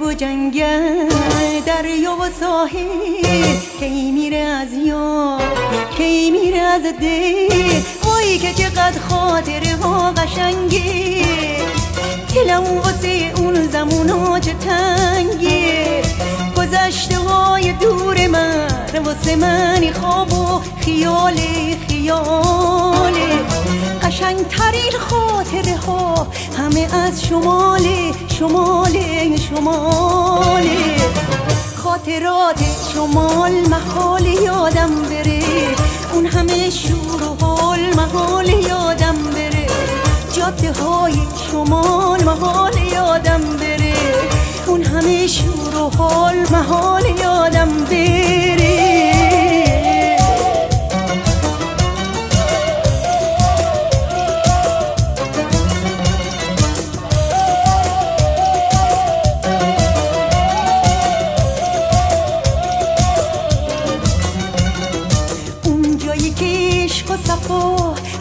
و جنگل دریا و ساحل کی میره از یاد کی میره از دل وای که چقدر خاطره ها قشنگه دلم واسه اون زمونا چه تنگه گذشته های دور من واسه منی خواب و خیاله قشنگ ترین خاطره ها همه از شماله خاطرات شمال محال یادم بره اون همه شور و حال محال یادم بره جاده های شمال محال یادم بره اون همه شور و حال محال یادم بره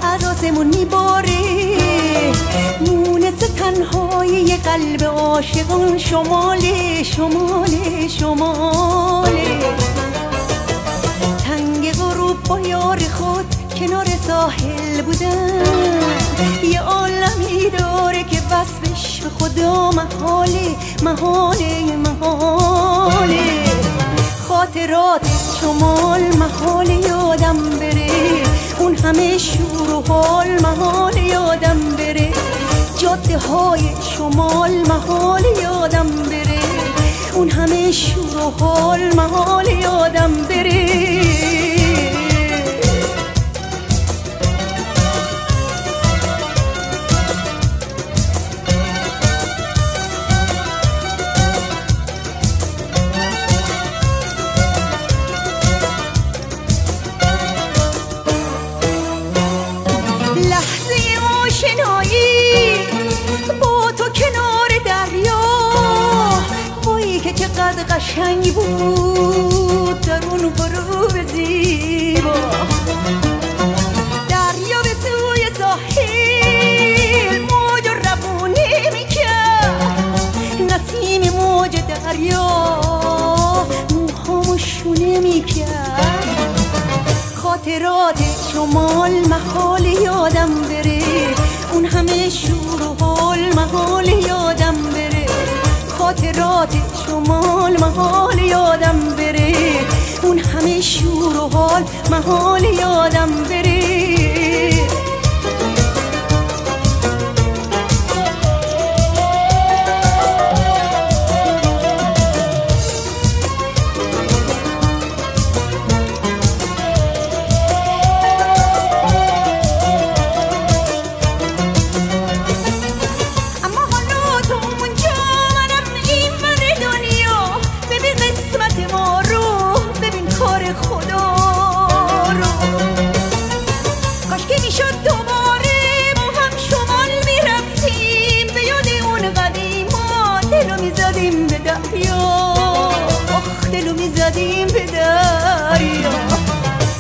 از آسمون میباره مونس تنهای قلب عاشقان شماله تنگ غروب با یار خود کنار ساحل بودن یه عالمی داره که وصفش به خدا محاله خاطرات شمال محال یادم بره اون همه شور و حال محال یادم بره جاده های شمال محال یادم بره اون همه شور و حال محال یادم بره چقدر قشنگ بود در اون غروب زیبا دریا به سوی ساحل موج روونه میکرد نسیم موج دریا موهامو شونه میکرد خاطرات شمال محال یادم بره اون همه شور و حال محال یادم بره خاطرات شمال محال یادم بره اون همه شور و حال محال یادم بره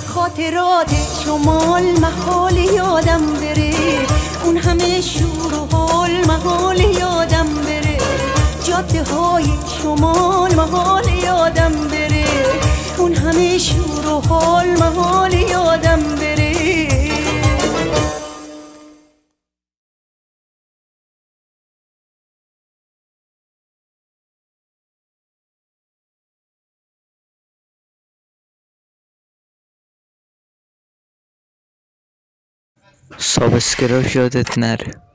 خاطرات شمال محال یادم بره اون همه شور و حال محال یادم بره جاده های شمال محال یادم بره اون همه شور و حال محال یادم بره سابسکرایب یادت نره.